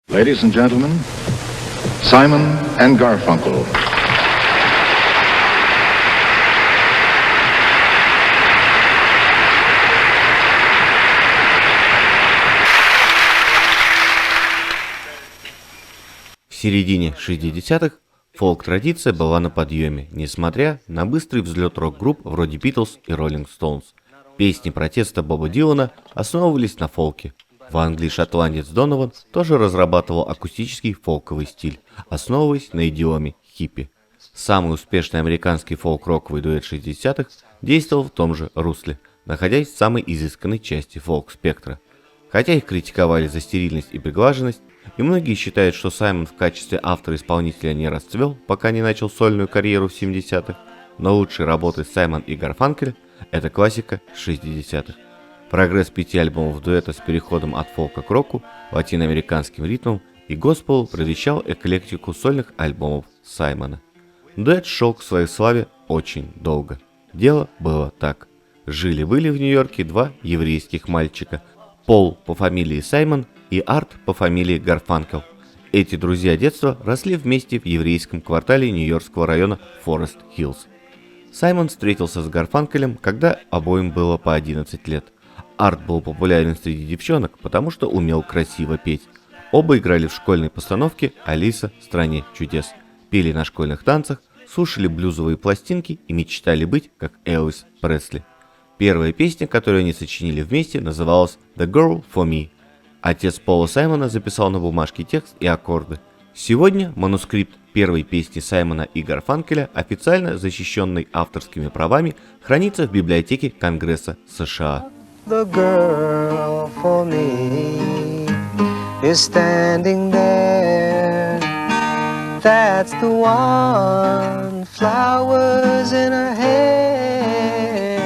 Ladies and gentlemen, Simon and Garfunkel. В середине 60-х фолк-традиция была на подъеме, несмотря на быстрый взлет рок-групп вроде Beatles и Rolling Stones. Песни протеста Боба Дилана основывались на фолке. В Англии шотландец Донован тоже разрабатывал акустический фолковый стиль, основываясь на идиоме хиппи. Самый успешный американский фолк-роковый дуэт 60-х действовал в том же русле, находясь в самой изысканной части фолк-спектра. Хотя их критиковали за стерильность и приглаженность, и многие считают, что Саймон в качестве автора-исполнителя не расцвел, пока не начал сольную карьеру в 70-х, но лучшие работы Саймон и Гарфанкель – это классика 60-х. Прогресс 5 альбомов дуэта с переходом от фолка к року, латиноамериканским ритмам и госпелу предвещал эклектику сольных альбомов Саймона. Дуэт шел к своей славе очень долго. Дело было так. Жили-были в Нью-Йорке два еврейских мальчика – Пол по фамилии Саймон и Арт по фамилии Гарфанкел. Эти друзья детства росли вместе в еврейском квартале нью-йоркского района Форест-Хиллз. Саймон встретился с Гарфанкелем, когда обоим было по 11 лет. Арт был популярен среди девчонок, потому что умел красиво петь. Оба играли в школьной постановке «Алиса в стране чудес», пели на школьных танцах, слушали блюзовые пластинки и мечтали быть как Элвис Пресли. Первая песня, которую они сочинили вместе, называлась «The Girl for Me». Отец Пола Саймона записал на бумажке текст и аккорды. Сегодня манускрипт первой песни Саймона и Гарфанкеля, официально защищенный авторскими правами, хранится в библиотеке Конгресса США. The girl for me is standing there. That's the one, flowers in her hair.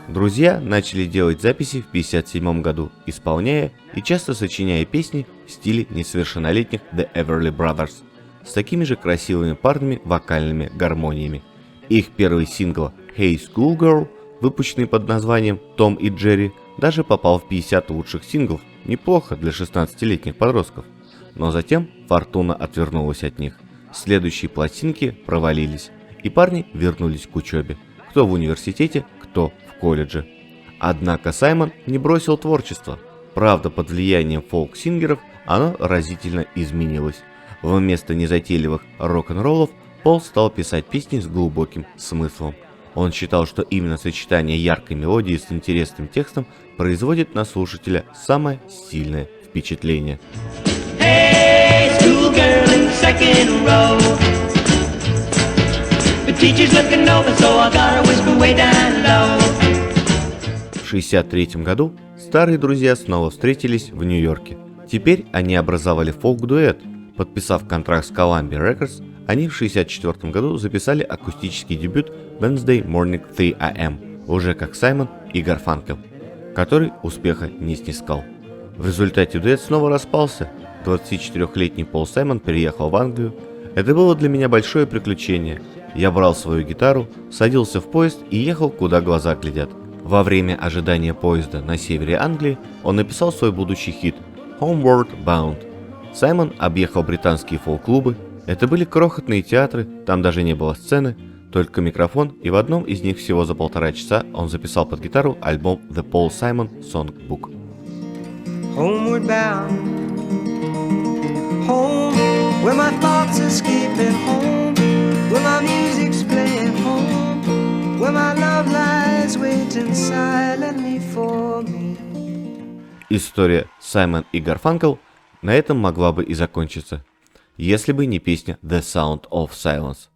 Друзья начали делать записи в 1957 году, исполняя и часто сочиняя песни в стиле несовершеннолетних The Everly Brothers, с такими же красивыми парными вокальными гармониями. Их первый сингл «Hey Schoolgirl», выпущенный под названием «Том и Джерри», даже попал в 50 лучших синглов, неплохо для 16-летних подростков. Но затем фортуна отвернулась от них. Следующие пластинки провалились, и парни вернулись к учебе, кто в университете, кто в колледже. Однако Саймон не бросил творчество. Правда, под влиянием фолк-сингеров оно разительно изменилось. Вместо незатейливых рок-н-роллов Пол стал писать песни с глубоким смыслом. Он считал, что именно сочетание яркой мелодии с интересным текстом производит на слушателя самое сильное впечатление. Hey, schoolgirl in the second row. The teacher's looking over, so I gotta whisper way down low. В 1963 году старые друзья снова встретились в Нью-Йорке. Теперь они образовали фолк-дуэт. Подписав контракт с Columbia Records, они в 1964 году записали акустический дебют Wednesday Morning 3 AM, уже как Саймон и Гарфанкел, который успеха не снискал. В результате дуэт снова распался. 24-летний Пол Саймон переехал в Англию. Это было для меня большое приключение. Я брал свою гитару, садился в поезд и ехал, куда глаза глядят. Во время ожидания поезда на севере Англии он написал свой будущий хит «Homeward Bound». Саймон объехал британские фолк-клубы. Это были крохотные театры, там даже не было сцены, только микрофон, и в одном из них всего за 1,5 часа он записал под гитару альбом The Paul Simon Songbook. Homeward bound, home, where my thoughts escaping home, where my music's playing home, where my love lies waiting silently for me. История Саймон и Гарфанкел на этом могла бы и закончиться, если бы не песня The Sound of Silence,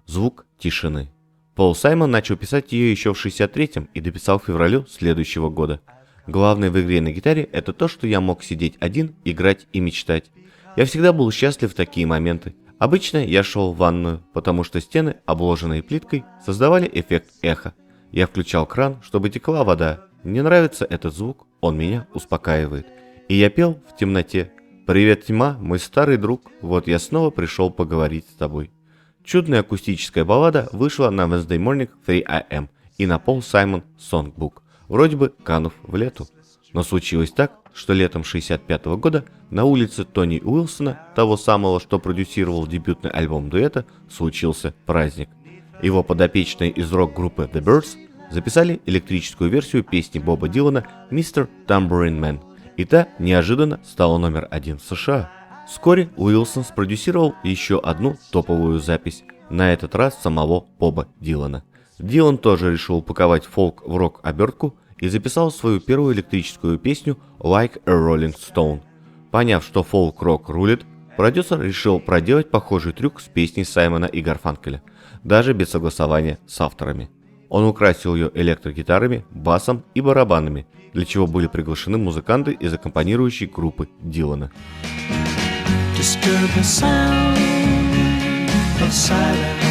звук тишины. Пол Саймон начал писать ее еще в 1963-м и дописал в феврале следующего года. Главное в игре на гитаре это то, что я мог сидеть один, играть и мечтать. Я всегда был счастлив в такие моменты. Обычно я шел в ванную, потому что стены, обложенные плиткой, создавали эффект эха. Я включал кран, чтобы текла вода. Мне нравится этот звук, он меня успокаивает. И я пел в темноте. «Привет, тьма, мой старый друг, вот я снова пришел поговорить с тобой». Чудная акустическая баллада вышла на Wednesday Morning 3 AM и на Paul Simon Songbook, вроде бы канув в лету. Но случилось так, что летом 1965 года на улице Тони Уилсона, того самого, что продюсировал дебютный альбом дуэта, случился праздник. Его подопечные из рок-группы The Byrds записали электрическую версию песни Боба Дилана «Mr. Tambourine Man», и та неожиданно стала номер 1 в США. Вскоре Уилсон спродюсировал еще одну топовую запись, на этот раз самого Боба Дилана. Дилан тоже решил упаковать фолк в рок-обертку и записал свою первую электрическую песню «Like a Rolling Stone». Поняв, что фолк-рок рулит, продюсер решил проделать похожий трюк с песней Саймона и Гарфанкеля, даже без согласования с авторами. Он украсил ее электрогитарами, басом и барабанами, для чего были приглашены музыканты из аккомпанирующей группы Дилана. Disturb the sound of silence.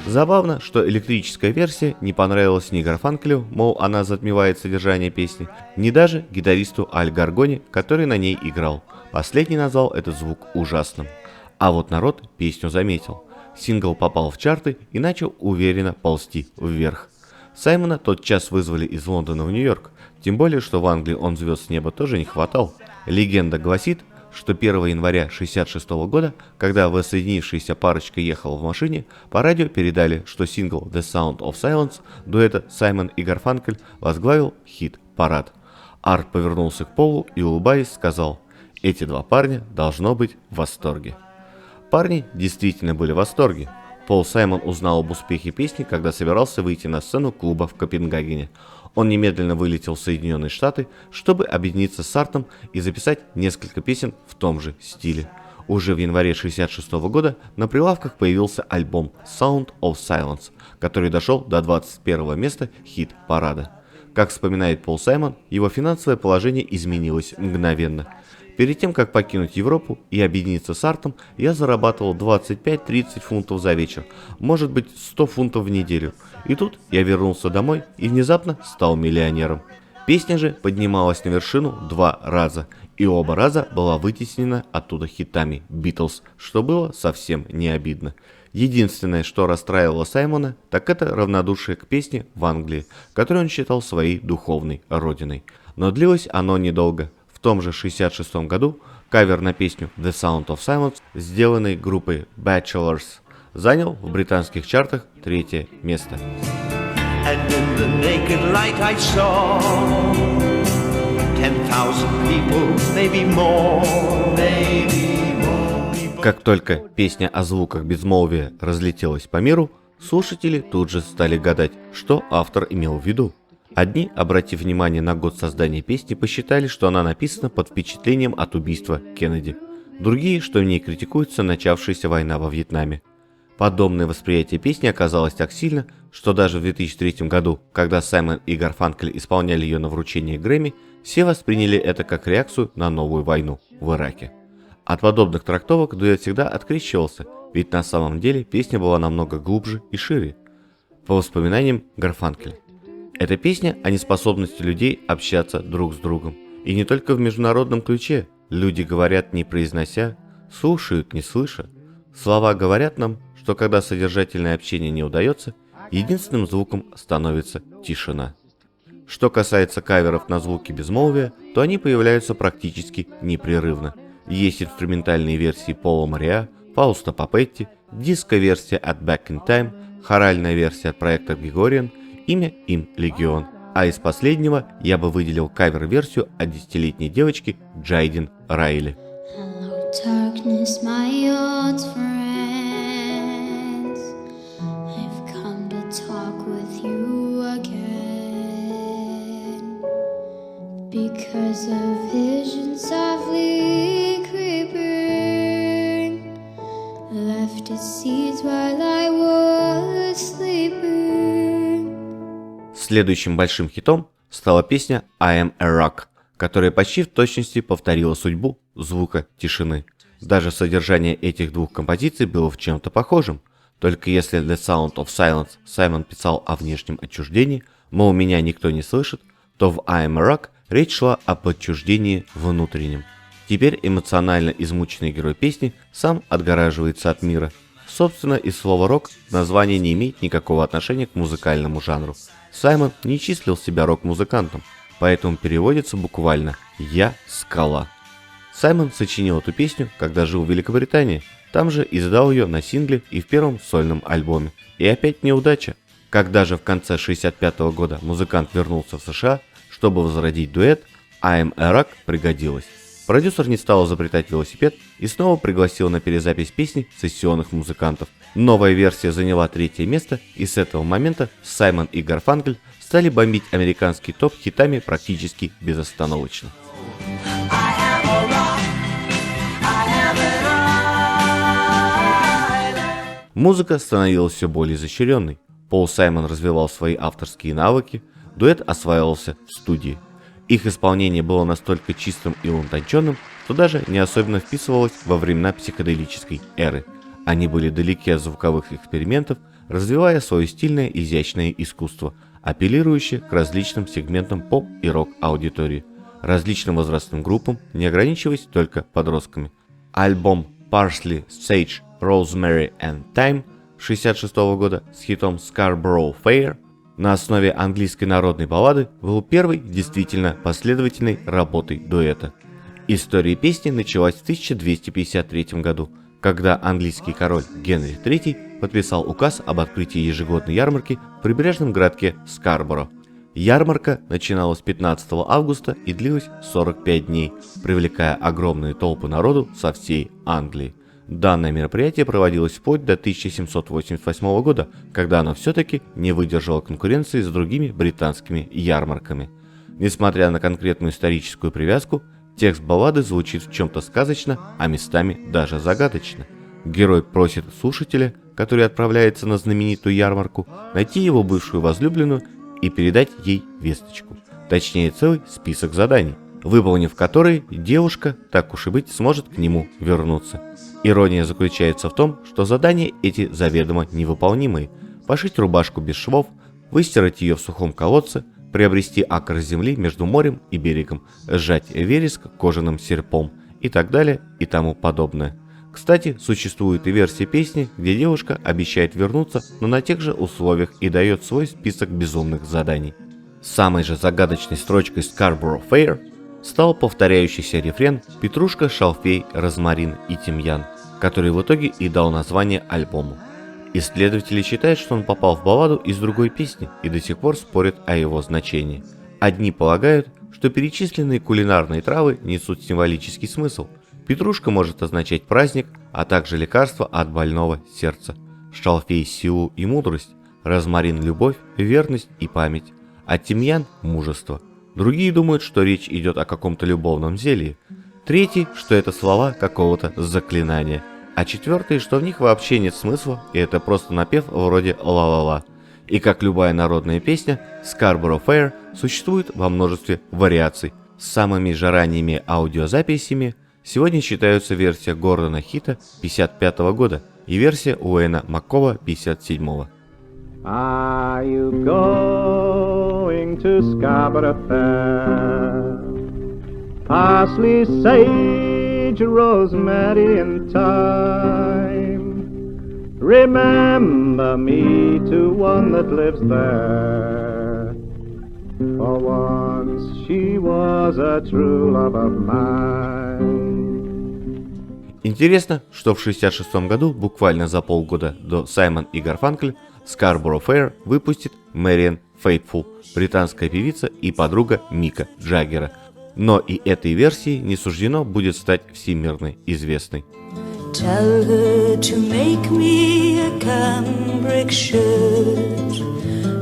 Забавно, что электрическая версия не понравилась ни Гарфанкелю, мол, она затмевает содержание песни, ни даже гитаристу Аль Гаргоне, который на ней играл. Последний назвал этот звук ужасным. А вот народ песню заметил. Сингл попал в чарты и начал уверенно ползти вверх. Саймона тотчас вызвали из Лондона в Нью-Йорк, тем более, что в Англии он звезд с неба тоже не хватал. Легенда гласит, что 1 января 1966 года, когда воссоединившаяся парочка ехала в машине, по радио передали, что сингл «The Sound of Silence» дуэта Саймон и Гарфанкель возглавил хит-парад. Арт повернулся к Полу и, улыбаясь, сказал: «Эти два парня должно быть в восторге». Парни действительно были в восторге. Пол Саймон узнал об успехе песни, когда собирался выйти на сцену клуба в Копенгагене. Он немедленно вылетел в Соединенные Штаты, чтобы объединиться с Артом и записать несколько песен в том же стиле. Уже в январе 1966 года на прилавках появился альбом Sound of Silence, который дошел до 21 места хит-парада. Как вспоминает Пол Саймон, его финансовое положение изменилось мгновенно. Перед тем, как покинуть Европу и объединиться с Артом, я зарабатывал 25-30 фунтов за вечер, может быть 100 фунтов в неделю. И тут я вернулся домой и внезапно стал миллионером. Песня же поднималась на вершину 2 раза, и оба раза была вытеснена оттуда хитами Beatles, что было совсем не обидно. Единственное, что расстраивало Саймона, так это равнодушие к песне в Англии, которую он считал своей духовной родиной. Но длилось оно недолго. В том же 1966 году кавер на песню «The Sound of Silence», сделанный группой Bachelors, занял в британских чартах 3-е место. And in the naked light I saw 10,000 people, maybe more. Как только песня о звуках безмолвия разлетелась по миру, слушатели тут же стали гадать, что автор имел в виду. Одни, обратив внимание на год создания песни, посчитали, что она написана под впечатлением от убийства Кеннеди. Другие, что в ней критикуется начавшаяся война во Вьетнаме. Подобное восприятие песни оказалось так сильно, что даже в 2003 году, когда Саймон и Гарфанкель исполняли ее на вручении Грэмми, все восприняли это как реакцию на новую войну в Ираке. От подобных трактовок дуэт всегда открещивался, ведь на самом деле песня была намного глубже и шире. По воспоминаниям Гарфанкеля, эта песня о неспособности людей общаться друг с другом. И не только в международном ключе. Люди говорят не произнося, слушают не слыша. Слова говорят нам, что когда содержательное общение не удается, единственным звуком становится тишина. Что касается каверов на звуки безмолвия, то они появляются практически непрерывно. Есть инструментальные версии Пола Мориа, Фауста Папетти, диско-версия от Back in Time, хоральная версия от проекта Григориан, имя им Легион. А из последнего я бы выделил кавер-версию от 10-летней девочки Джайдин Райли. Hello, darkness, my old friends. I've come to talk with you again. Because a vision softly creeping left its seeds while I was sleeping. Следующим большим хитом стала песня «I am a Rock», которая почти в точности повторила судьбу звука тишины. Даже содержание этих двух композиций было в чем-то похожем. Только если «The Sound of Silence» Саймон писал о внешнем отчуждении, мол, меня никто не слышит, то в «I am a Rock» речь шла об отчуждении внутреннем. Теперь эмоционально измученный герой песни сам отгораживается от мира. Собственно, из слова «рок» название не имеет никакого отношения к музыкальному жанру. Саймон не числил себя рок-музыкантом. поэтому переводится буквально «Я скала». Саймон сочинил эту песню, когда жил в Великобритании, там же издал ее на сингле и в первом сольном альбоме. И опять неудача. Когда же в конце 1965 года музыкант вернулся в США, чтобы возродить дуэт, I'm a Rock пригодилась. Продюсер не стал изобретать велосипед и снова пригласил на перезапись песни сессионных музыкантов. Новая версия заняла 3-е место, и с этого момента Саймон и Гарфанкель стали бомбить американский топ хитами практически безостановочно. Музыка становилась все более изощренной. Пол Саймон развивал свои авторские навыки, дуэт осваивался в студии. Их исполнение было настолько чистым и утонченным, что даже не особенно вписывалось во времена психоделической эры. Они были далеки от звуковых экспериментов, развивая свое стильное изящное искусство, апеллирующее к различным сегментам поп и рок-аудитории, различным возрастным группам, не ограничиваясь только подростками. Альбом Parsley, Sage, Rosemary and Thyme 1966 года с хитом Scarborough Fair на основе английской народной баллады был первой действительно последовательной работой дуэта. История песни началась в 1253 году, когда английский король Генри III подписал указ об открытии ежегодной ярмарки в прибрежном городке Скарборо. Ярмарка начиналась 15 августа и длилась 45 дней, привлекая огромные толпы народу со всей Англии. Данное мероприятие проводилось вплоть до 1788 года, когда оно все-таки не выдержало конкуренции с другими британскими ярмарками. Несмотря на конкретную историческую привязку, текст баллады звучит в чем-то сказочно, а местами даже загадочно. Герой просит слушателя, который отправляется на знаменитую ярмарку, найти его бывшую возлюбленную и передать ей весточку, точнее целый список заданий, выполнив которые девушка, так уж и быть, сможет к нему вернуться. Ирония заключается в том, что задания эти заведомо невыполнимые: пошить рубашку без швов, выстирать ее в сухом колодце, приобрести акр земли между морем и берегом, сжать вереск кожаным серпом и так далее и тому подобное. Кстати, существует и версия песни, где девушка обещает вернуться, но на тех же условиях и дает свой список безумных заданий. Самой же загадочной строчкой Scarborough Fair стал повторяющийся рефрен «Петрушка, шалфей, розмарин и тимьян», который в итоге и дал название альбому. Исследователи считают, что он попал в балладу из другой песни и до сих пор спорят о его значении. Одни полагают, что перечисленные кулинарные травы несут символический смысл. Петрушка может означать праздник, а также лекарство от больного сердца. Шалфей – силу и мудрость, розмарин – любовь, верность и память, а тимьян – мужество. Другие думают, что речь идет о каком-то любовном зелье. Третьи, что это слова какого-то заклинания. А четвертые, что в них вообще нет смысла, и это просто напев вроде «ла-ла-ла». И как любая народная песня, Scarborough Fair существует во множестве вариаций. С самыми же ранними аудиозаписями сегодня считаются версия Гордона Хита 1955 года и версия Уэйна Маккова 1957. Are you going to Scarborough Fair? Parsley, sage, rosemary and thyme. Remember me to one that lives there. For once she was a true love of mine. Интересно, что в 1966 году, буквально за полгода до Саймон и Гарфанкель, Scarborough Fair выпустит Мэриан Фейтфул, британская певица и подруга Мика Джаггера. Но и этой версии не суждено будет стать всемирно известной. Tell her to make me a cambric shirt,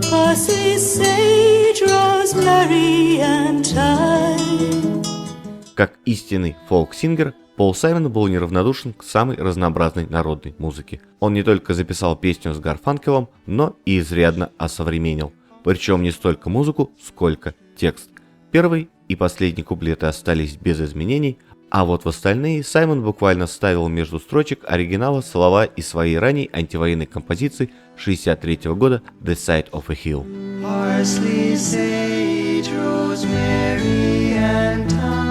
parsley, sage, rosemary and thyme. Как истинный фолк-сингер, Пол Саймон был неравнодушен к самой разнообразной народной музыке. Он не только записал песню с Гарфанкелом, но и изрядно осовременил. Причем не столько музыку, сколько текст. Первый и последний куплеты остались без изменений, а вот в остальные Саймон буквально вставил между строчек оригинала слова из своей ранней антивоенной композиции 1963 года «The Side of a Hill». Parsley, sage, rosemary and thyme.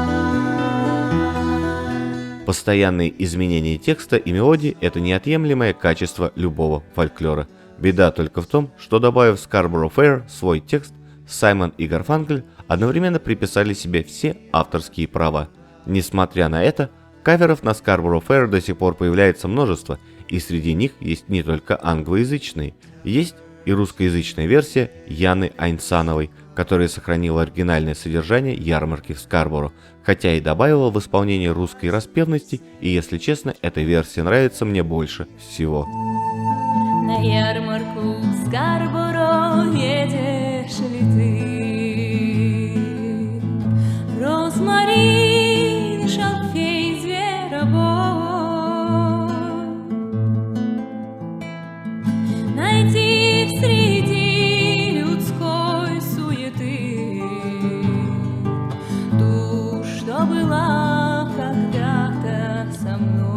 Постоянные изменения текста и мелодии – это неотъемлемое качество любого фольклора. Беда только в том, что добавив в Scarborough Fair свой текст, Саймон и Гарфанкль одновременно приписали себе все авторские права. Несмотря на это, каверов на Scarborough Fair до сих пор появляется множество, и среди них есть не только англоязычные, есть и русскоязычная версия Яны Айнсановой, которая сохранила оригинальное содержание ярмарки в Скарборо, хотя и добавила в исполнении русской распевности, и, если честно, эта версия нравится мне больше всего. На ярмарку в Скарборо едешь ли ты? Розмарин, шалфей, зверобой. Найти среди людской суеты ту, что была когда-то со мной.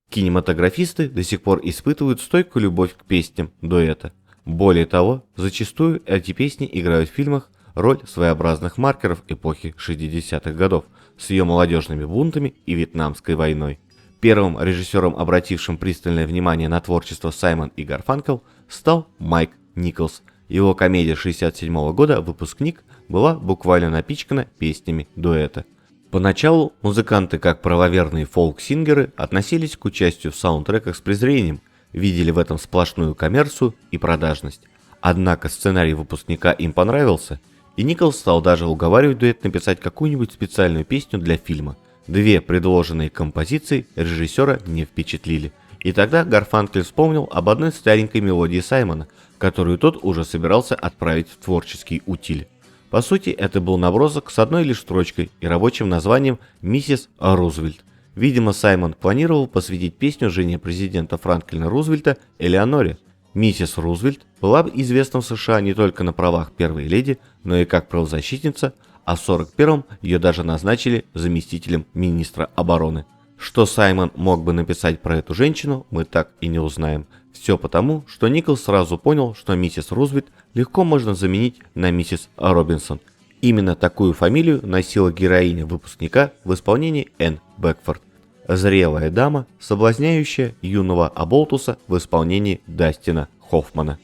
Кинематографисты до сих пор испытывают стойкую любовь к песням дуэта. Более того, зачастую эти песни играют в фильмах роль своеобразных маркеров эпохи 60-х годов с ее молодежными бунтами и Вьетнамской войной. Первым режиссером, обратившим пристальное внимание на творчество Саймон и Гарфанкл, стал Майк Николс. Его комедия 1967 года «Выпускник» была буквально напичкана песнями дуэта. Поначалу музыканты, как правоверные фолк-сингеры, относились к участию в саундтреках с презрением, видели в этом сплошную коммерцию и продажность. Однако сценарий «Выпускника» им понравился, и Николс стал даже уговаривать дуэт написать какую-нибудь специальную песню для фильма. Две предложенные композиции режиссера не впечатлили, и тогда Гарфанкль вспомнил об одной старенькой мелодии Саймона, которую тот уже собирался отправить в творческий утиль. По сути, это был набросок с одной лишь строчкой и рабочим названием «Миссис Рузвельт». Видимо, Саймон планировал посвятить песню жене президента Франклина Рузвельта Элеоноре. Миссис Рузвельт была известна в США не только на правах первой леди, но и как правозащитница, а в 1941-м ее даже назначили заместителем министра обороны. Что Саймон мог бы написать про эту женщину, мы так и не узнаем. Все потому, что Николс сразу понял, что миссис Рузвельт легко можно заменить на миссис Робинсон. Именно такую фамилию носила героиня «Выпускника» в исполнении Энн Бэкфорд. Зрелая дама, соблазняющая юного оболтуса в исполнении Дастина Хоффмана.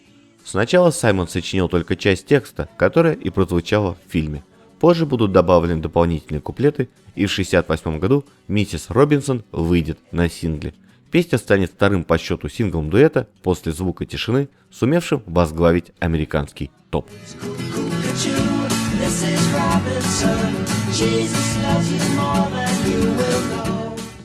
Сначала Саймон сочинил только часть текста, которая и прозвучала в фильме. Позже будут добавлены дополнительные куплеты, и в 1968 году «Миссис Робинсон» выйдет на сингле. Песня станет вторым по счету синглом дуэта после «Звука тишины», сумевшим возглавить американский топ.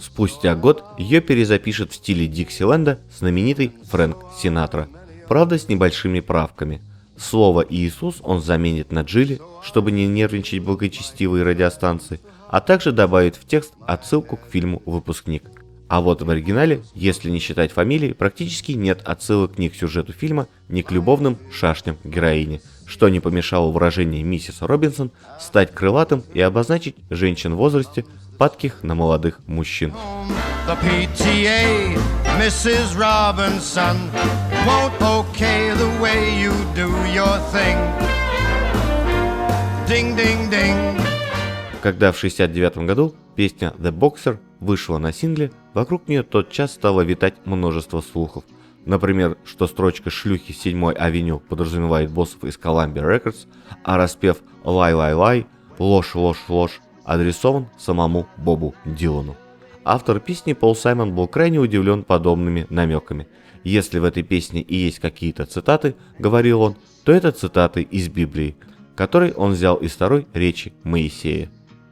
Спустя год ее перезапишет в стиле Диксиленда знаменитый Фрэнк Синатра, правда с небольшими правками. Слово «Иисус» он заменит на «Джилли», чтобы не нервничать благочестивые радиостанции, а также добавит в текст отсылку к фильму «Выпускник». А вот в оригинале, если не считать фамилии, практически нет отсылок ни к сюжету фильма, ни к любовным шашням героини, что не помешало выражению миссис Робинсон стать крылатым и обозначить женщин в возрасте, падких на молодых мужчин. The PTA, Mrs. Robinson, won't okay the way you do your thing. Ding, ding, ding. Когда в 1969 году песня «The Boxer» вышла на сингле, вокруг нее тотчас стало витать множество слухов. Например, что строчка «Шлюхи с 7-й авеню» подразумевает боссов из Columbia Records, а распев «Лай-лай-лай», «Ложь, ложь, ложь» адресован самому Бобу Дилану. Автор песни Пол Саймон был крайне удивлен подобными намеками. Если в этой песне и есть какие-то цитаты, говорил он, то это цитаты из Библии, которые он взял из второй речи Моисея.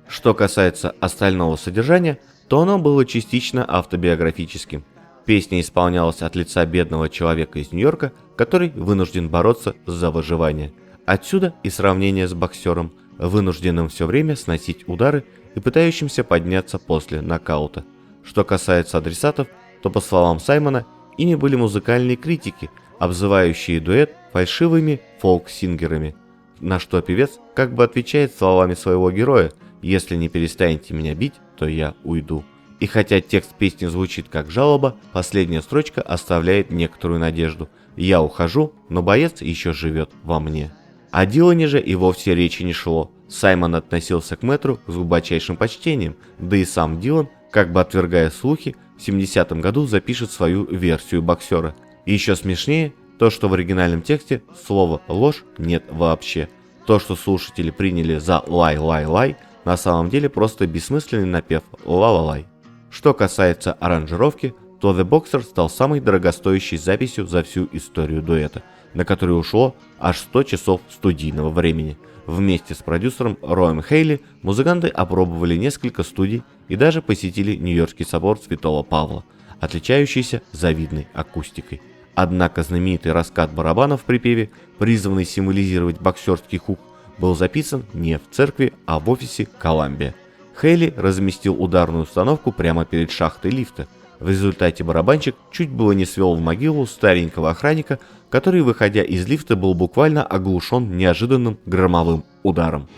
Что касается остального содержания, то оно было частично автобиографическим. Песня исполнялась от лица бедного человека из Нью-Йорка, который вынужден бороться за выживание. Отсюда и сравнение с боксером, вынужденным все время сносить удары и пытающимся подняться после нокаута. Что касается адресатов, то, по словам Саймона, ими были музыкальные критики, обзывающие дуэт фальшивыми фолк-сингерами, на что певец как бы отвечает словами своего героя: «Если не перестанете меня бить, то я уйду». И хотя текст песни звучит как жалоба, последняя строчка оставляет некоторую надежду. «Я ухожу, но боец еще живет во мне». О Дилане же и вовсе речи не шло. Саймон относился к мэтру с глубочайшим почтением, да и сам Дилан, как бы отвергая слухи, в 70-м году запишет свою версию боксера. И еще смешнее, То, что в оригинальном тексте слова «ложь» нет вообще. То, что слушатели приняли за «лай-лай-лай», на самом деле просто бессмысленный напев «ла-ла-лай». Что касается аранжировки, то The Boxer стал самой дорогостоящей записью за всю историю дуэта, на которую ушло аж 100 часов студийного времени. Вместе с продюсером Роем Хейли музыканты опробовали несколько студий и даже посетили Нью-Йоркский собор Святого Павла, отличающийся завидной акустикой. Однако знаменитый раскат барабанов в припеве, призванный символизировать боксерский хук, был записан не в церкви, а в офисе Columbia. Хейли разместил ударную установку прямо перед шахтой лифта. В результате барабанщик чуть было не свел в могилу старенького охранника, который, выходя из лифта, был буквально оглушен неожиданным громовым ударом.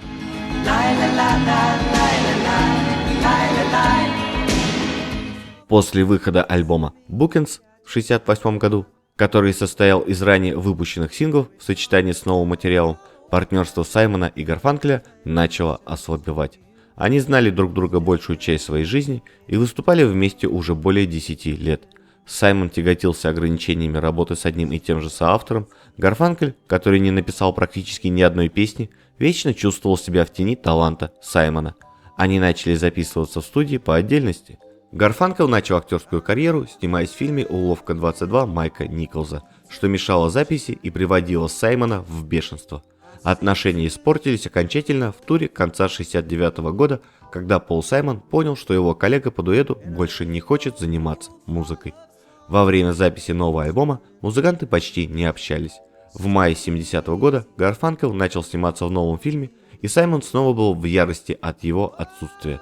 После выхода альбома Bookends в 1968 году, который состоял из ранее выпущенных синглов в сочетании с новым материалом, партнерство Саймона и Гарфанкеля начало ослабевать. Они знали друг друга большую часть своей жизни и выступали вместе уже более 10 лет. Саймон тяготился ограничениями работы с одним и тем же соавтором. Гарфанкель, который не написал практически ни одной песни, вечно чувствовал себя в тени таланта Саймона. Они начали записываться в студии по отдельности. Гарфанкел начал актерскую карьеру, снимаясь в фильме «Уловка 22» Майка Николса, что мешало записи и приводило Саймона в бешенство. Отношения испортились окончательно в туре конца 1969 года, когда Пол Саймон понял, что его коллега по дуэту больше не хочет заниматься музыкой. Во время записи нового альбома музыканты почти не общались. В мае 1970 года Гарфанкел начал сниматься в новом фильме, и Саймон снова был в ярости от его отсутствия.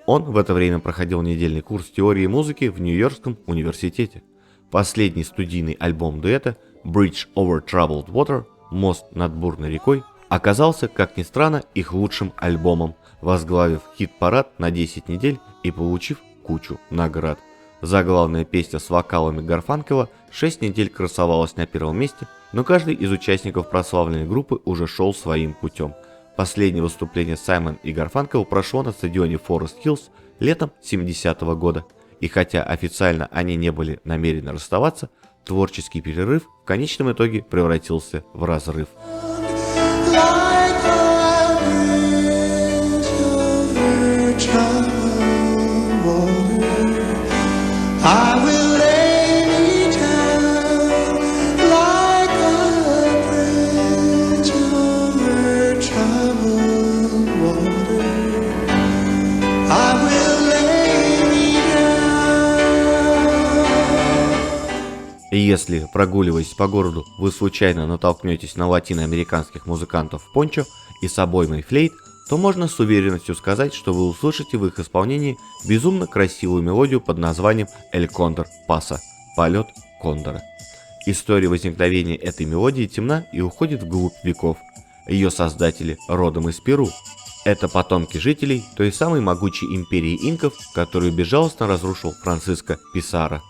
Он в это время проходил недельный курс теории музыки в Нью-Йоркском университете. Последний студийный альбом дуэта «Bridge over Troubled Water» «Мост над бурной рекой» оказался, как ни странно, их лучшим альбомом, возглавив хит-парад на 10 недель и получив кучу наград. Заглавная песня с вокалами Гарфанкела 6 недель красовалась на первом месте, но каждый из участников прославленной группы уже шел своим путем. Последнее выступление Саймон и Гарфанкел прошло на стадионе Форест Хиллз летом 1970 года, и хотя официально они не были намерены расставаться, творческий перерыв в конечном итоге превратился в разрыв. И если, прогуливаясь по городу, вы случайно натолкнетесь на латиноамериканских музыкантов в пончо и с обоймой флейт, то можно с уверенностью сказать, что вы услышите в их исполнении безумно красивую мелодию под названием «El Condor Pasa» – «Полет Кондора». История возникновения этой мелодии темна и уходит вглубь веков. Ее создатели родом из Перу. Это потомки жителей той самой могучей империи инков, которую безжалостно разрушил Франциско Писаро.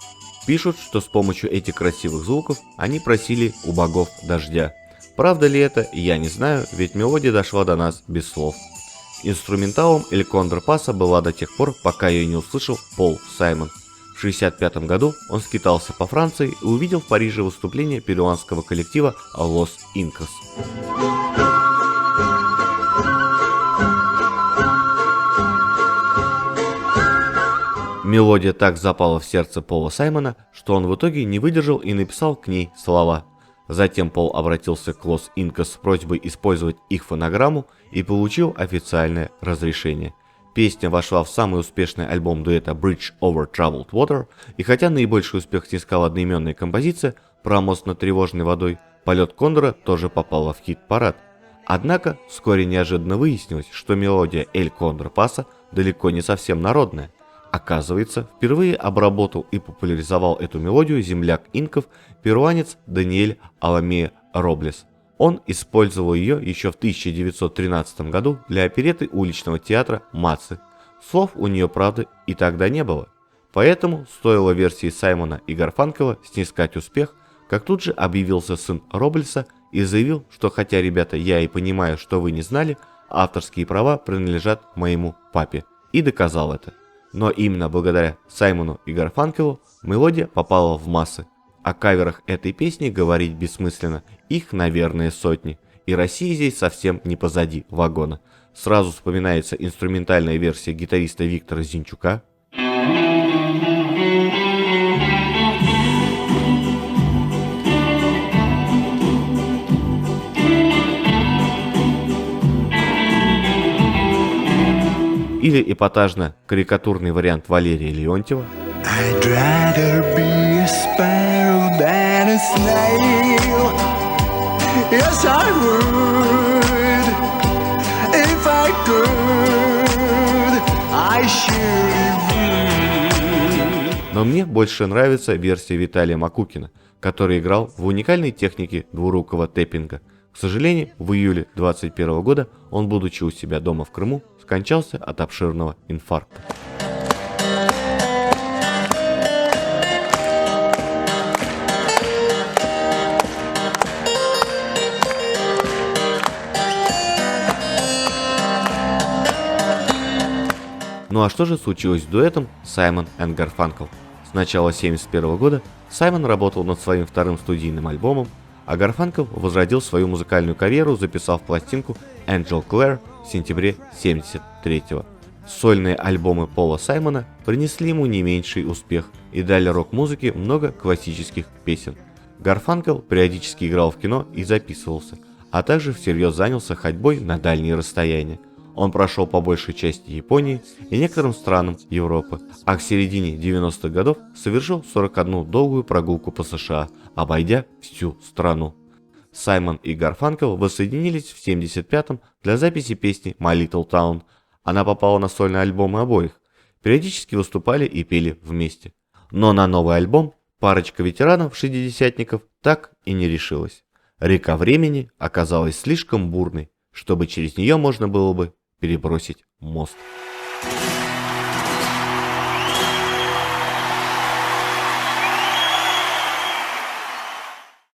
Пишут, что с помощью этих красивых звуков они просили у богов дождя. Правда ли это, я не знаю, ведь мелодия дошла до нас без слов. Инструменталом «El Condor Pasa» была до тех пор, пока ее не услышал Пол Саймон. В 1965 году он скитался по Франции и увидел в Париже выступление перуанского коллектива «Los Incas». Мелодия так запала в сердце Пола Саймона, что он в итоге не выдержал и написал к ней слова. Затем Пол обратился к Los Incas с просьбой использовать их фонограмму и получил официальное разрешение. Песня вошла в самый успешный альбом дуэта Bridge over Troubled Water, и хотя наибольший успех снискала одноименная композиция про мост над тревожной водой, «Полет Кондора» тоже попала в хит-парад. Однако вскоре неожиданно выяснилось, что мелодия «El Condor Pasa» далеко не совсем народная. Оказывается, впервые обработал и популяризовал эту мелодию земляк инков, перуанец Даниэль Аламея Роблес. Он использовал ее еще в 1913 году для оперетты уличного театра «Мацы». Слов у нее, правда, и тогда не было. Поэтому стоило версии Саймона и Гарфанкела снискать успех, как тут же объявился сын Роблеса и заявил, что хотя, ребята, я и понимаю, что вы не знали, авторские права принадлежат моему папе. И доказал это. Но именно благодаря Саймону и Гарфанкелу мелодия попала в массы. О каверах этой песни говорить бессмысленно, их, наверное, сотни. И Россия здесь совсем не позади вагона. Сразу вспоминается инструментальная версия гитариста Виктора Зинчука. Или эпатажно-карикатурный вариант Валерия Леонтьева. I'd rather be a sparrow than a snail. Yes, I would. If I could, I surely would. Но мне больше нравится версия Виталия Макукина, который играл в уникальной технике двурукого тэппинга. К сожалению, в июле 2021 года он, будучи у себя дома в Крыму, скончался от обширного инфаркта. Ну а что же случилось с дуэтом Саймон и Гарфанкл? С начала 1971 года Саймон работал над своим вторым студийным альбомом, а Гарфанкл возродил свою музыкальную карьеру, записав пластинку Angel Clare в сентябре 1973. Сольные альбомы Пола Саймона принесли ему не меньший успех и дали рок-музыке много классических песен. Гарфанкл периодически играл в кино и записывался, а также всерьез занялся ходьбой на дальние расстояния. Он прошел по большей части Японии и некоторым странам Европы, а к середине 90-х годов совершил 41 долгую прогулку по США, обойдя всю страну. Саймон и Гарфанкл воссоединились в 1975-м для записи песни My Little Town. Она попала на сольный альбом обоих, периодически выступали и пели вместе. Но на новый альбом парочка ветеранов-шестидесятников так и не решилась. Река времени оказалась слишком бурной, чтобы через нее можно было бы перебросить мост.